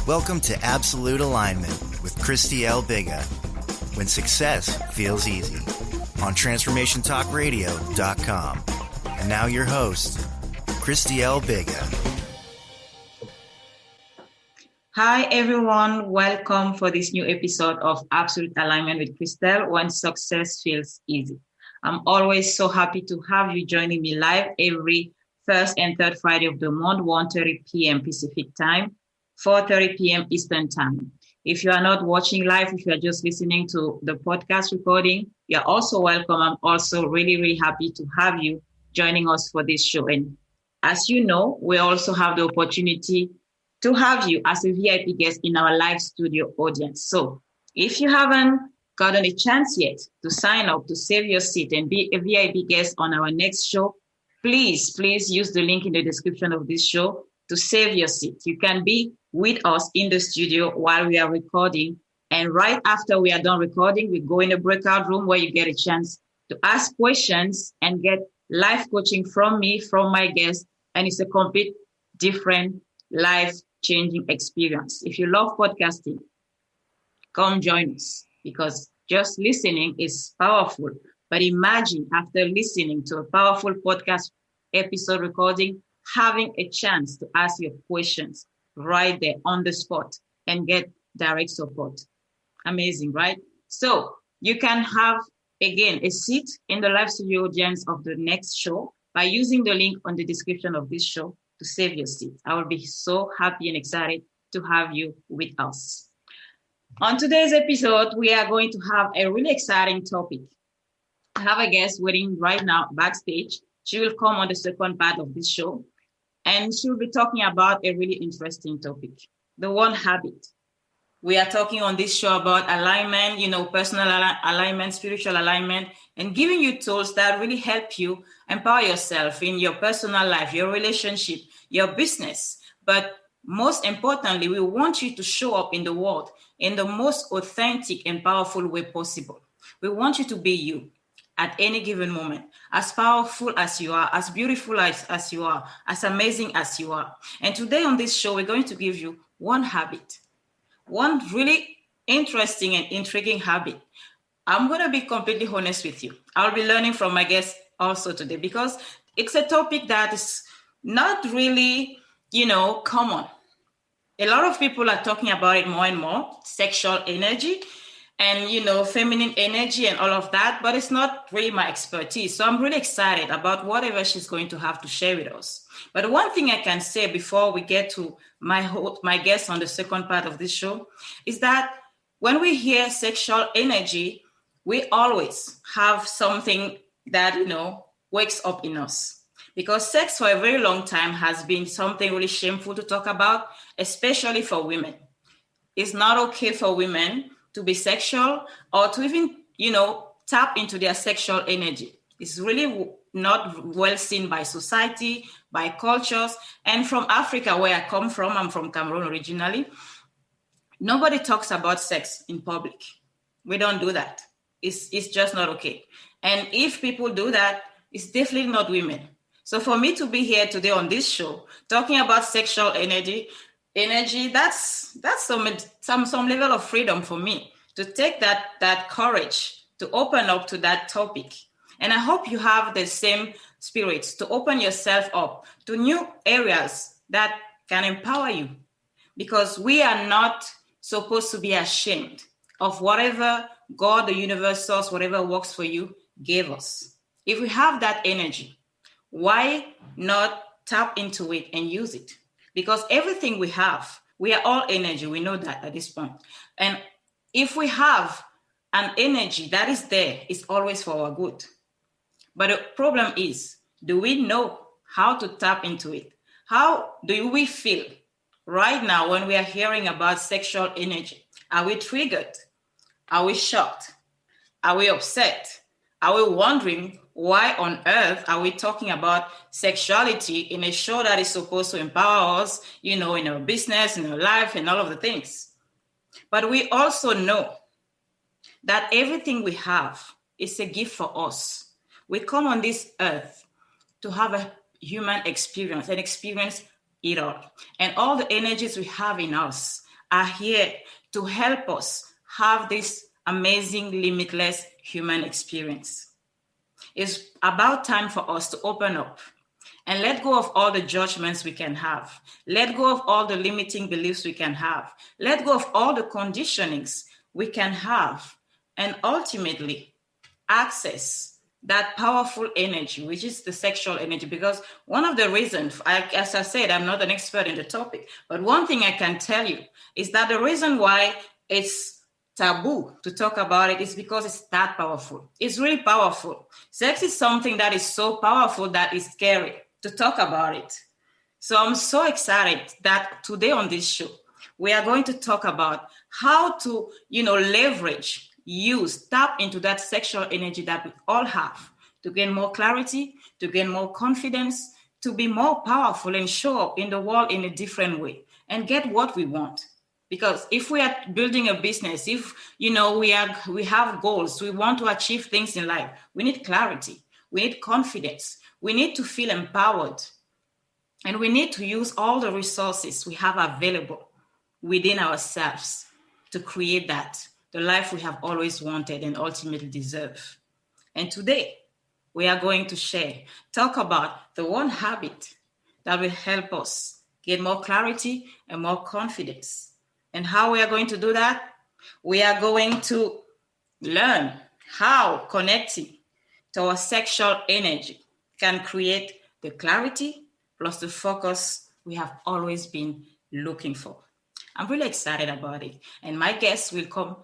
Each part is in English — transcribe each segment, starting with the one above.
Welcome to Absolute Alignment with Christy L. Biga, when success feels easy, on TransformationTalkRadio.com. And now your host, Christy L. Biga. Hi, everyone. Welcome for this new episode of Absolute Alignment with Christelle, when success feels easy. I'm always so happy to have you joining me live every first and third Friday of the month, 1:30 p.m. Pacific time, 4:30 p.m. Eastern time. If you are not watching live, if you are just listening to the podcast recording, you're also welcome. I'm also really happy to have you joining us for this show. And as you know, we also have the opportunity to have you as a VIP guest in our live studio audience. So if you haven't gotten a chance yet to sign up, to save your seat and be a VIP guest on our next show, please use the link in the description of this show to save your seat. You can be with us in the studio while we are recording. And right after we are done recording, we go in a breakout room where you get a chance to ask questions and get live coaching from me, from my guests. And it's a complete different life-changing experience. If you love podcasting, come join us, because just listening is powerful. But imagine, after listening to a powerful podcast episode recording, having a chance to ask your questions right there on the spot and get direct support. Amazing, right? So you can have, again, a seat in the live studio audience of the next show by using the link on the description of this show to save your seat. I will be so happy and excited to have you with us. On today's episode, we are going to have a really exciting topic. I have a guest waiting right now backstage. She will come on the second part of this show, and she will be talking about a really interesting topic, the one habit. We are talking on this show about alignment, personal alignment, spiritual alignment, and giving you tools that really help you empower yourself in your personal life, your relationship, your business. But most importantly, we want you to show up in the world in the most authentic and powerful way possible. We want you to be you at any given moment, as powerful as you are, as beautiful as you are, as amazing as you are. And today on this show, we're going to give you one habit, one really interesting and intriguing habit. I'm going to be completely honest with you. I'll be learning from my guests also today, because it's a topic that is not really, common. A lot of people are talking about it more and more, sexual energy and, feminine energy and all of that, but it's not really my expertise. So I'm really excited about whatever she's going to have to share with us. But one thing I can say before we get to my guest on the second part of this show is that when we hear sexual energy, we always have something that, wakes up in us. Because sex for a very long time has been something really shameful to talk about, especially for women. It's not okay for women to be sexual or to even, tap into their sexual energy. It's really not well seen by society, by cultures. And from Africa, where I come from, I'm from Cameroon originally, nobody talks about sex in public. We don't do that. It's just not okay. And if people do that, it's definitely not women. So for me to be here today on this show, talking about sexual energy, that's some level of freedom for me to take that courage to open up to that topic. And I hope you have the same spirit to open yourself up to new areas that can empower you, because we are not supposed to be ashamed of whatever God, the universe, source, whatever works for you, gave us. If we have that energy, why not tap into it and use it? Because everything we have, we are all energy. We know that at this point. And if we have an energy that is there, it's always for our good. But the problem is, do we know how to tap into it? How do we feel right now when we are hearing about sexual energy? Are we triggered? Are we shocked? Are we upset? Are we wondering why on earth are we talking about sexuality in a show that is supposed to empower us, in our business, in our life, and all of the things? But we also know that everything we have is a gift for us. We come on this earth to have a human experience and experience it all. And all the energies we have in us are here to help us have this amazing, limitless human experience. It's about time for us to open up and let go of all the judgments we can have. Let go of all the limiting beliefs we can have. Let go of all the conditionings we can have. And ultimately, access that powerful energy, which is the sexual energy. Because one of the reasons, as I said, I'm not an expert in the topic, but one thing I can tell you is that the reason why it's taboo to talk about it is because it's that powerful. It's really powerful. Sex is something that is so powerful that it's scary to talk about it. So I'm so excited that today on this show, we are going to talk about how to, leverage, tap into that sexual energy that we all have to gain more clarity, to gain more confidence, to be more powerful and show up in the world in a different way and get what we want. Because if we are building a business, if, we have goals, we want to achieve things in life, we need clarity, we need confidence, we need to feel empowered, and we need to use all the resources we have available within ourselves to create the life we have always wanted and ultimately deserve. And today, we are going to talk about the one habit that will help us get more clarity and more confidence. And how we are going to do that? We are going to learn how connecting to our sexual energy can create the clarity plus the focus we have always been looking for. I'm really excited about it. And my guest will come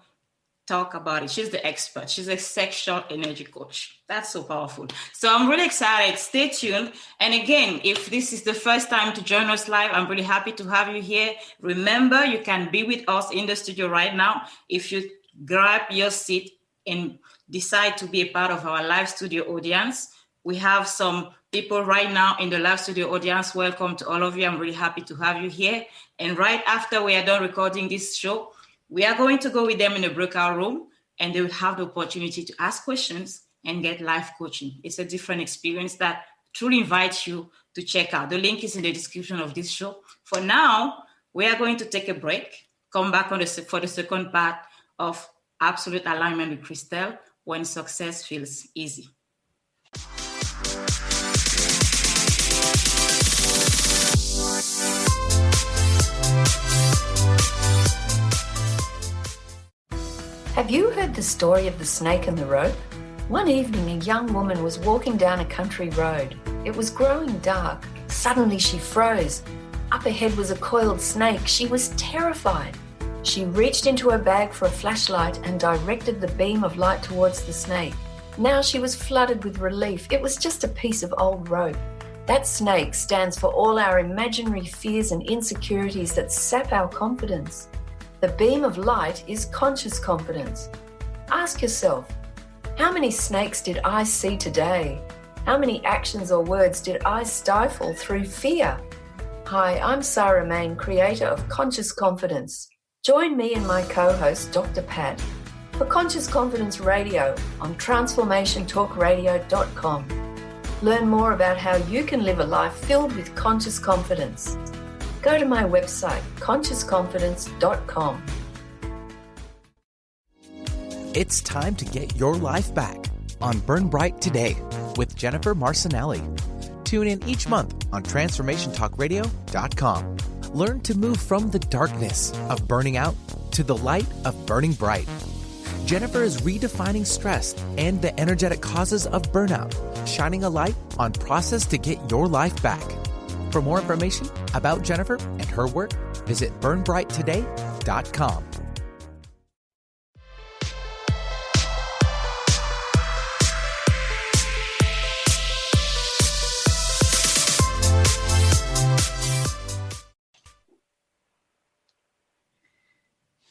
talk about it. She's the expert. She's a sexual energy coach. That's so powerful. So I'm really excited. Stay tuned. And again, if this is the first time to join us live, I'm really happy to have you here. Remember, you can be with us in the studio right now. If you grab your seat and decide to be a part of our live studio audience, we have some people right now in the live studio audience. Welcome to all of you. I'm really happy to have you here. And right after we are done recording this show, we are going to go with them in a breakout room, and they will have the opportunity to ask questions and get live coaching. It's a different experience that truly invites you to check out. The link is in the description of this show. For now, we are going to take a break, come back for the second part of Absolute Alignment with Christelle, when success feels easy. Have you heard the story of the snake and the rope? One evening, a young woman was walking down a country road. It was growing dark. Suddenly, she froze. Up ahead was a coiled snake. She was terrified. She reached into her bag for a flashlight and directed the beam of light towards the snake. Now she was flooded with relief. It was just a piece of old rope. That snake stands for all our imaginary fears and insecurities that sap our confidence. The beam of light is conscious confidence. Ask yourself, how many snakes did I see today? How many actions or words did I stifle through fear? Hi, I'm Sarah Main, creator of Conscious Confidence. Join me and my co-host, Dr. Pat, for Conscious Confidence Radio on transformationtalkradio.com. Learn more about how you can live a life filled with conscious confidence. Go to my website, consciousconfidence.com. It's time to get your life back on Burn Bright Today with Jennifer Marcinelli. Tune in each month on transformationtalkradio.com. Learn to move from the darkness of burning out to the light of burning bright. Jennifer is redefining stress and the energetic causes of burnout, shining a light on process to get your life back. For more information about Jennifer and her work, visit burnbrighttoday.com.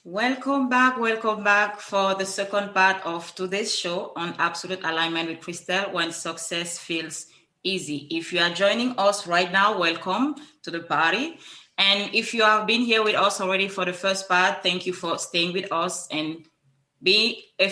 Welcome back for the second part of today's show on Absolute Alignment with Christelle, when success feels easy. If you are joining us right now, welcome to the party. And if you have been here with us already for the first part, thank you for staying with us and be a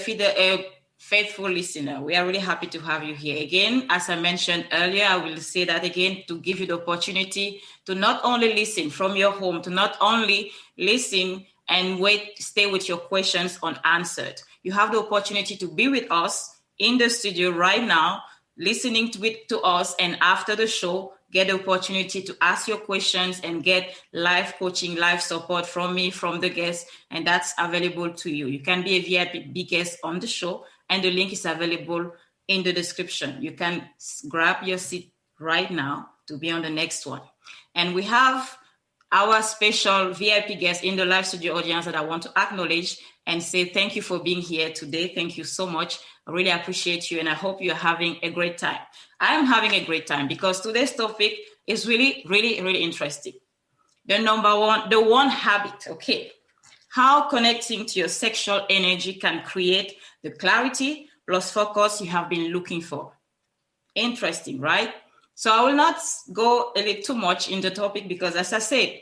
faithful listener. We are really happy to have you here again. As I mentioned earlier, I will say that again to give you the opportunity to not only listen from your home, to not only listen and stay with your questions unanswered. You have the opportunity to be with us in the studio right now, listening to us, and after the show, get the opportunity to ask your questions and get live coaching, live support from me, from the guests, and that's available to you. You can be a VIP guest on the show, and the link is available in the description. You can grab your seat right now to be on the next one. And we have our special VIP guest in the live studio audience that I want to acknowledge and say thank you for being here today. Thank you so much. I really appreciate you, and I hope you're having a great time. I am having a great time because today's topic is really, really, really interesting. The one habit, okay. How connecting to your sexual energy can create the clarity plus focus you have been looking for. Interesting, right? So I will not go a little too much in the topic because, as I said,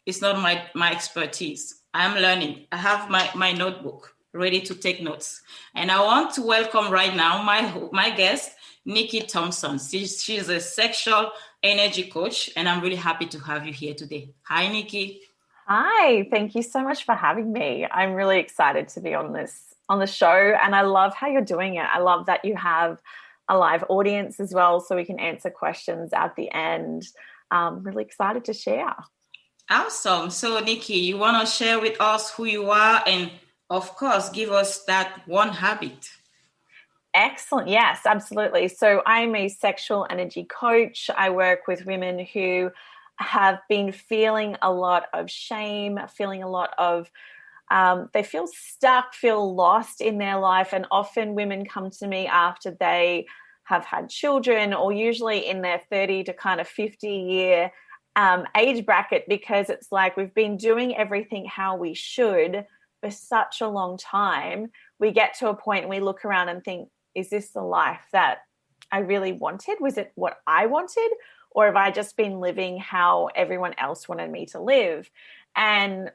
it's not my expertise. I'm learning. I have my notebook ready to take notes. And I want to welcome right now my guest, Nikki Thompson. She's a sexual energy coach, and I'm really happy to have you here today. Hi, Nikki. Hi, thank you so much for having me. I'm really excited to be on the show, and I love how you're doing it. I love that you have a live audience as well, so we can answer questions at the end. Really excited to share. Awesome. So, Nikki, you want to share with us who you are and, of course, give us that one habit. Excellent. Yes, absolutely. So I'm a sexual energy coach. I work with women who have been feeling a lot of shame, feeling a lot of, they feel stuck, feel lost in their life. And often women come to me after they have had children, or usually in their 30 to kind of 50-year age bracket, because it's like we've been doing everything how we should for such a long time. We get to a point and we look around and think, is this the life that I really wanted? Was it what I wanted? Or have I just been living how everyone else wanted me to live? And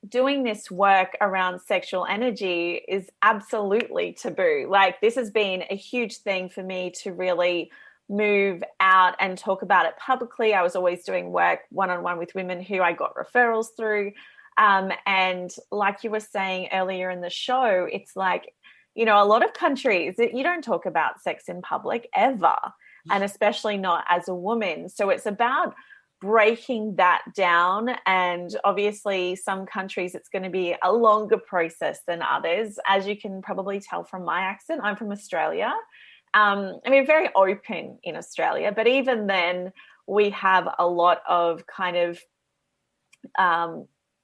doing this work around sexual energy is absolutely taboo. Like, this has been a huge thing for me to really move out and talk about it publicly. I was always doing work one-on-one with women who I got referrals through. And like you were saying earlier in the show, it's like, you know, a lot of countries, you don't talk about sex in public ever, and especially not as a woman. So it's about breaking that down. And obviously some countries, it's going to be a longer process than others. As you can probably tell from my accent, I'm from Australia. I mean, very open in Australia, but even then we have a lot of kind of,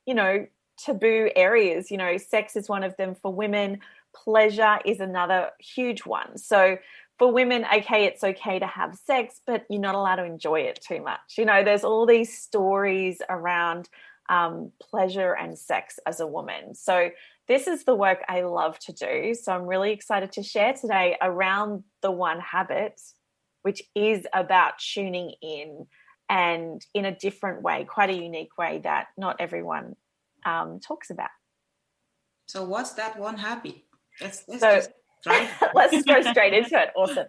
you know, taboo areas. You know, sex is one of them for women. Pleasure is another huge one. So for women, okay, it's okay to have sex, but you're not allowed to enjoy it too much. You know, there's all these stories around pleasure and sex as a woman. So this is the work I love to do. So I'm really excited to share today around the one habit, which is about tuning in, and in a different way, quite a unique way that not everyone talks about. So what's that one habit? Let's go straight into it. Awesome.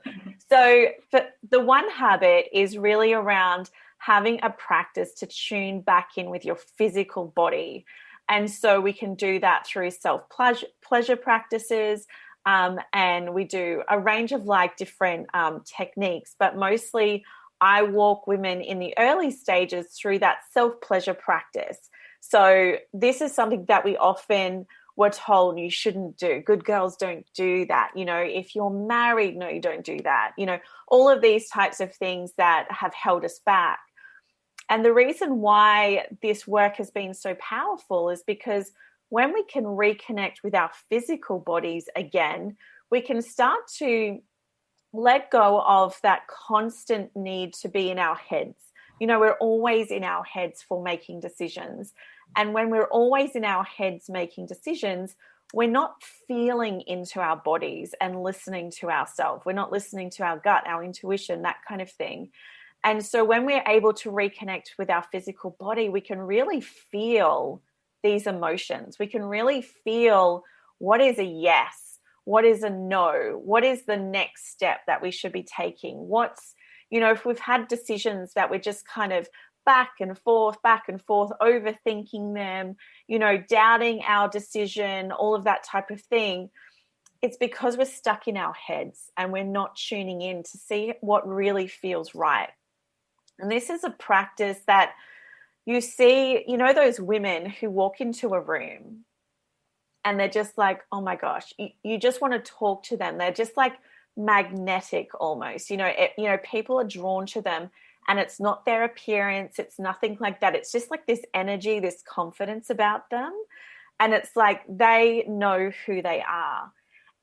So the one habit is really around having a practice to tune back in with your physical body. And so we can do that through self-pleasure practices. And we do a range of like different techniques, but mostly I walk women in the early stages through that self-pleasure practice. So this is something that we often were told you shouldn't do. Good girls don't do that. You know, if you're married, no, you don't do that. You know, all of these types of things that have held us back. And the reason why this work has been so powerful is because when we can reconnect with our physical bodies again, we can start to let go of that constant need to be in our heads. You know, we're always in our heads for making decisions. And when we're always in our heads making decisions, we're not feeling into our bodies and listening to ourselves. We're not listening to our gut, our intuition, that kind of thing. And so when we're able to reconnect with our physical body, we can really feel these emotions. We can really feel what is a yes, What is a no? What is the next step that we should be taking? What's, if we've had decisions that we're just kind of back and forth, overthinking them, doubting our decision, all of that type of thing, it's because we're stuck in our heads and we're not tuning in to see what really feels right. And this is a practice that you see, those women who walk into a room and they're just like, oh my gosh, you just want to talk to them. They're just like magnetic almost, people are drawn to them, and it's not their appearance. It's nothing like that. It's just like this energy, this confidence about them. And it's like they know who they are.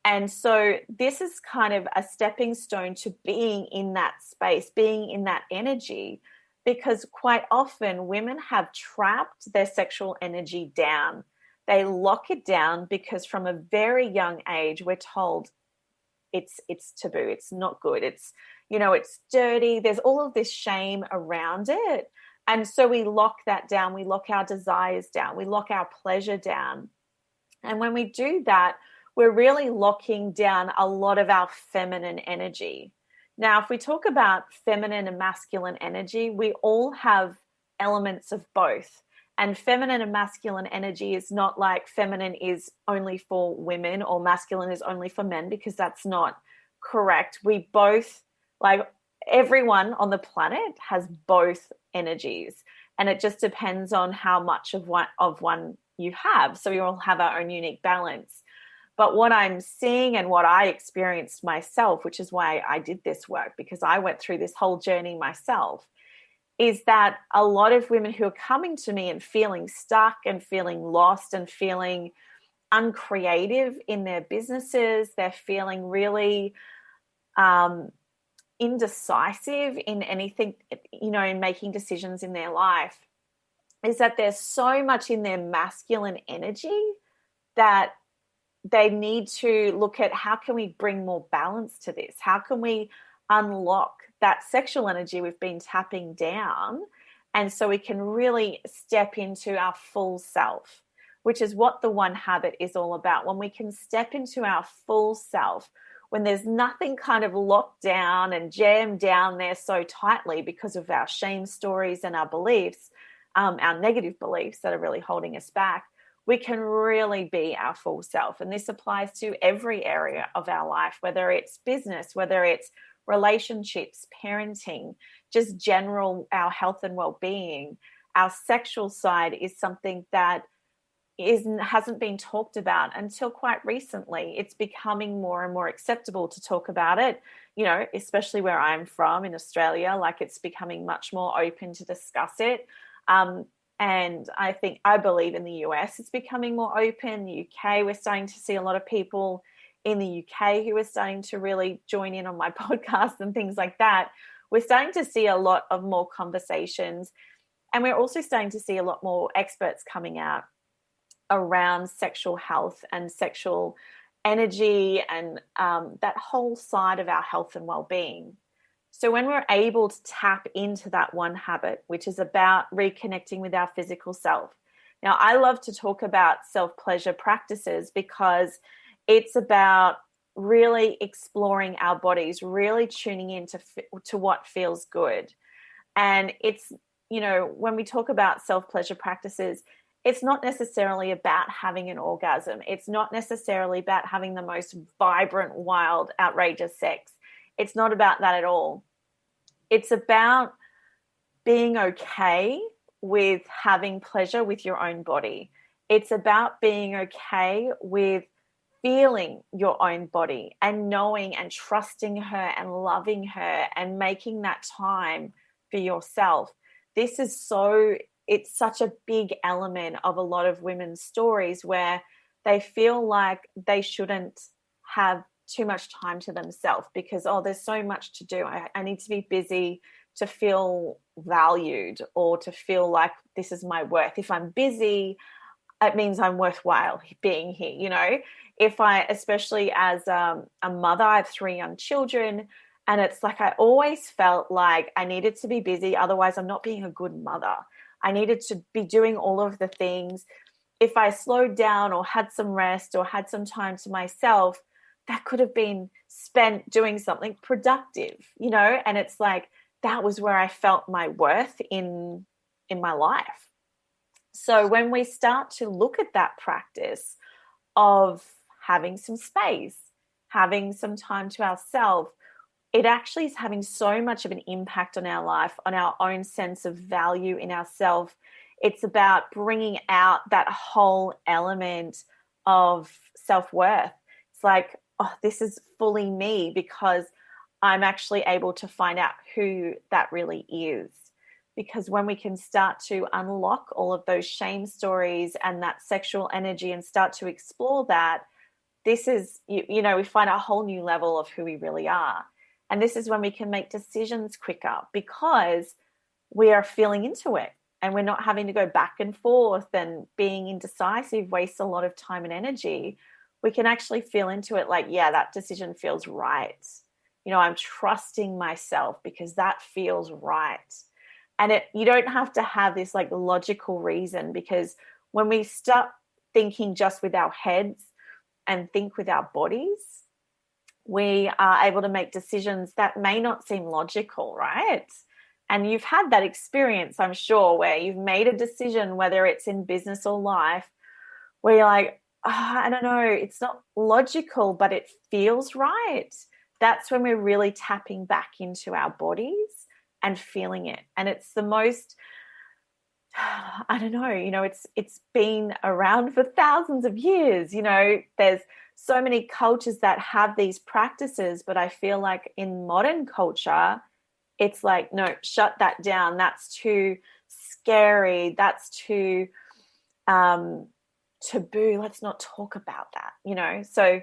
And so this is kind of a stepping stone to being in that space, being in that energy, because quite often women have trapped their sexual energy down. They lock it down because from a very young age, we're told it's taboo. It's not good. It's dirty. There's all of this shame around it. And so we lock that down. We lock our desires down. We lock our pleasure down. And when we do that, we're really locking down a lot of our feminine energy. Now, if we talk about feminine and masculine energy, we all have elements of both. And feminine and masculine energy is not like feminine is only for women or masculine is only for men, because that's not correct. We both, like everyone on the planet, has both energies. And it just depends on how much of one you have. So we all have our own unique balance. But what I'm seeing and what I experienced myself, which is why I did this work, because I went through this whole journey myself, is that a lot of women who are coming to me and feeling stuck and feeling lost and feeling uncreative in their businesses, they're feeling really indecisive in anything, in making decisions in their life, is that there's so much in their masculine energy that they need to look at, how can we bring more balance to this? How can we unlock that sexual energy we've been tapping down, and so we can really step into our full self, which is what the One Habit is all about. When we can step into our full self, when there's nothing kind of locked down and jammed down there so tightly because of our shame stories and our beliefs, our negative beliefs that are really holding us back, we can really be our full self. And this applies to every area of our life, whether it's business, whether it's relationships, parenting, just general, our health and well-being. Our sexual side is something that hasn't been talked about until quite recently. It's becoming more and more acceptable to talk about it, especially where I'm from in Australia. Like, it's becoming much more open to discuss it. And I believe in the US, it's becoming more open. The UK, we're starting to see a lot of people in the UK who are starting to really join in on my podcast and things like that. We're starting to see a lot of more conversations, and we're also starting to see a lot more experts coming out around sexual health and sexual energy and that whole side of our health and well-being. So when we're able to tap into that One Habit, which is about reconnecting with our physical self. Now, I love to talk about self-pleasure practices because it's about really exploring our bodies, really tuning into to what feels good. And it's, when we talk about self-pleasure practices, it's not necessarily about having an orgasm. It's not necessarily about having the most vibrant, wild, outrageous sex. It's not about that at all. It's about being okay with having pleasure with your own body. It's about being okay with feeling your own body and knowing and trusting her and loving her and making that time for yourself. This is it's such a big element of a lot of women's stories where they feel like they shouldn't have too much time to themselves because, there's so much to do. I need to be busy to feel valued or to feel like this is my worth. If I'm busy, it means I'm worthwhile being here, especially as a mother, I have 3 young children, and it's like I always felt like I needed to be busy, otherwise I'm not being a good mother. I needed to be doing all of the things. If I slowed down or had some rest or had some time to myself, that could have been spent doing something productive, you know, and it's like, that was where I felt my worth in my life. So when we start to look at that practice of having some space, having some time to ourselves, it actually is having so much of an impact on our life, on our own sense of value in ourselves. It's about bringing out that whole element of self-worth. It's like, oh, this is fully me because I'm actually able to find out who that really is. Because when we can start to unlock all of those shame stories and that sexual energy and start to explore that, this is, you know, we find a whole new level of who we really are. And this is when we can make decisions quicker because we are feeling into it and we're not having to go back and forth and being indecisive wastes a lot of time and energy. We can actually feel into it like, yeah, that decision feels right. You know, I'm trusting myself because that feels right. And you don't have to have this like logical reason, because when we start thinking just with our heads and think with our bodies, we are able to make decisions that may not seem logical, right? And you've had that experience, I'm sure, where you've made a decision, whether it's in business or life, where you're like, oh, I don't know, it's not logical, but it feels right. That's when we're really tapping back into our bodies and feeling it. And it's the most, I don't know, you know, it's been around for thousands of years. You know, there's so many cultures that have these practices, but I feel like in modern culture, it's like, no, shut that down. That's too scary. That's too taboo. Let's not talk about that, you know? So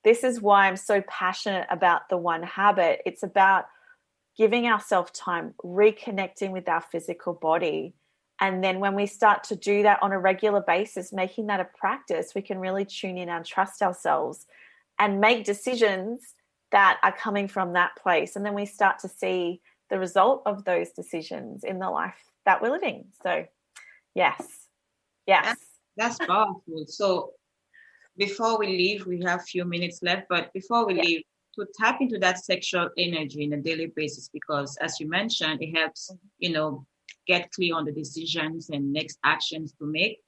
this is why I'm so passionate about the One Habit. It's about giving ourselves time, reconnecting with our physical body. And then when we start to do that on a regular basis, making that a practice, we can really tune in and trust ourselves and make decisions that are coming from that place. And then we start to see the result of those decisions in the life that we're living. So, yes. That's powerful. So before we leave, we have a few minutes left, but before we leave, to tap into that sexual energy on a daily basis, because as you mentioned, it helps, you know, get clear on the decisions and next actions to make.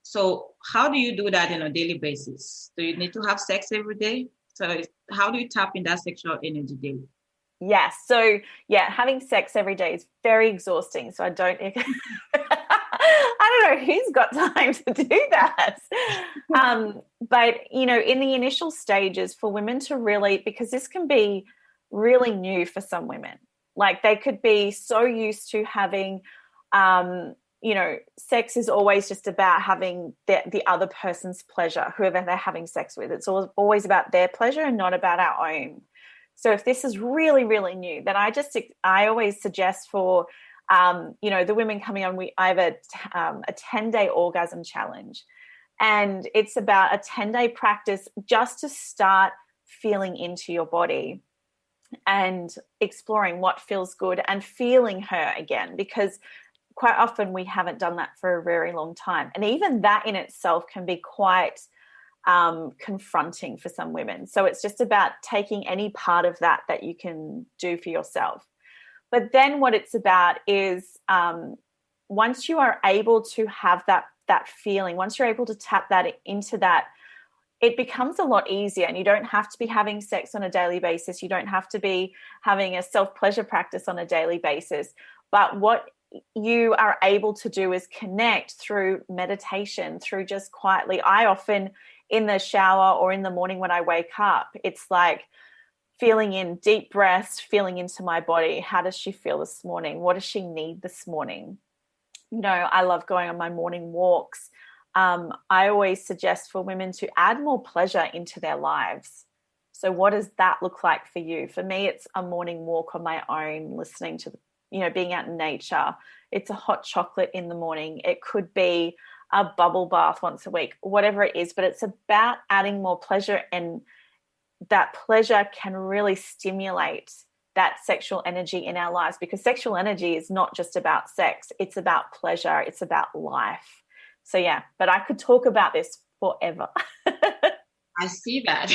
So how do you do that on a daily basis? Do you need to have sex every day? So how do you tap in that sexual energy daily? Yes. So having sex every day is very exhausting. So I don't know who's got time to do that. But, you know, in the initial stages for women to really, because this can be really new for some women, like they could be so used to having, you know, sex is always just about having the other person's pleasure, whoever they're having sex with. It's always about their pleasure and not about our own. So if this is really, really new, then I always suggest for, you know, the women coming on, I have a 10-day orgasm challenge. And it's about a 10-day practice just to start feeling into your body and exploring what feels good and feeling her again, because quite often we haven't done that for a very long time. And even that in itself can be quite confronting for some women. So it's just about taking any part of that you can do for yourself. But then what it's about is once you are able to have that feeling, once you're able to tap that into that, it becomes a lot easier, and you don't have to be having sex on a daily basis. You don't have to be having a self-pleasure practice on a daily basis. But what you are able to do is connect through meditation, through just quietly. I often, in the shower or in the morning when I wake up, it's like feeling in deep breaths, feeling into my body. How does she feel this morning? What does she need this morning? You know, I love going on my morning walks. I always suggest for women to add more pleasure into their lives. So what does that look like for you? For me, it's a morning walk on my own, listening to, you know, being out in nature. It's a hot chocolate in the morning. It could be a bubble bath once a week, whatever it is, but it's about adding more pleasure, and that pleasure can really stimulate that sexual energy in our lives, because sexual energy is not just about sex. It's about pleasure. It's about life. So, yeah, but I could talk about this forever. I see that.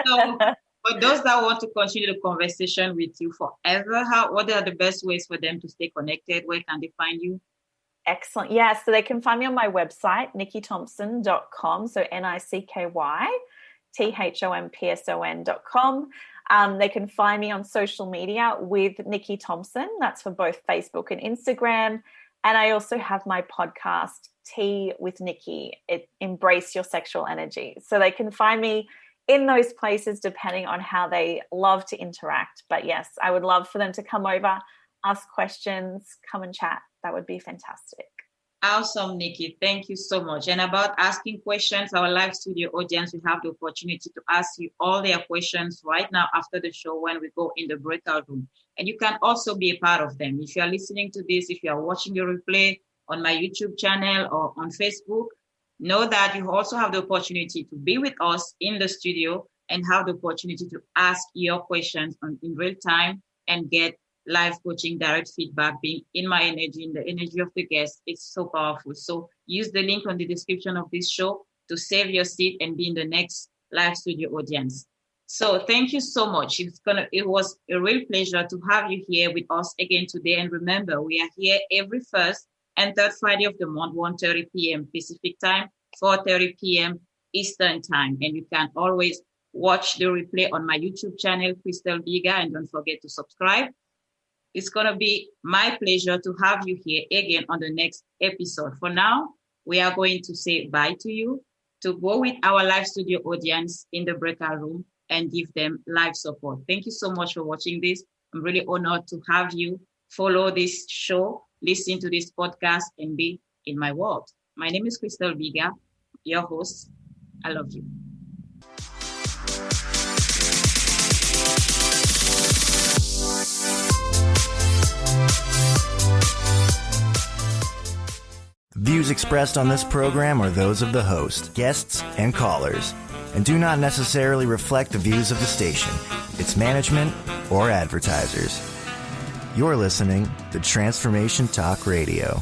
So for those that want to continue the conversation with you forever, what are the best ways for them to stay connected? Where can they find you? Excellent. Yeah, so they can find me on my website, nickithompson.com. So NICKYTHOMPSON.com. They can find me on social media with Nikki Thompson. That's for both Facebook and Instagram. And I also have my podcast, Tea with Nikki, Embrace Your Sexual Energy. So they can find me in those places depending on how they love to interact. But yes, I would love for them to come over, ask questions, come and chat. That would be fantastic. Awesome, Nikki. Thank you so much. And about asking questions, our live studio audience will have the opportunity to ask you all their questions right now after the show when we go in the breakout room. And you can also be a part of them. If you are listening to this, if you are watching the replay on my YouTube channel or on Facebook, know that you also have the opportunity to be with us in the studio and have the opportunity to ask your questions in real time and get live coaching, direct feedback, being in my energy, in the energy of the guest. It's so powerful. So use the link on the description of this show to save your seat and be in the next live studio audience. So thank you so much. It was a real pleasure to have you here with us again today. And remember, we are here every first and third Friday of the month, 1:30 p.m. Pacific time, 4:30 p.m. Eastern time. And you can always watch the replay on my YouTube channel, Crystal Biga, and don't forget to subscribe. It's going to be my pleasure to have you here again on the next episode. For now, we are going to say bye to you, to go with our live studio audience in the breakout room and give them live support. Thank you so much for watching this. I'm really honored to have you follow this show, listen to this podcast, and be in my world. My name is Crystal Biga, your host. I love you. Views expressed on this program are those of the host, guests, and callers, and do not necessarily reflect the views of the station, its management, or advertisers. You're listening to Transformation Talk Radio.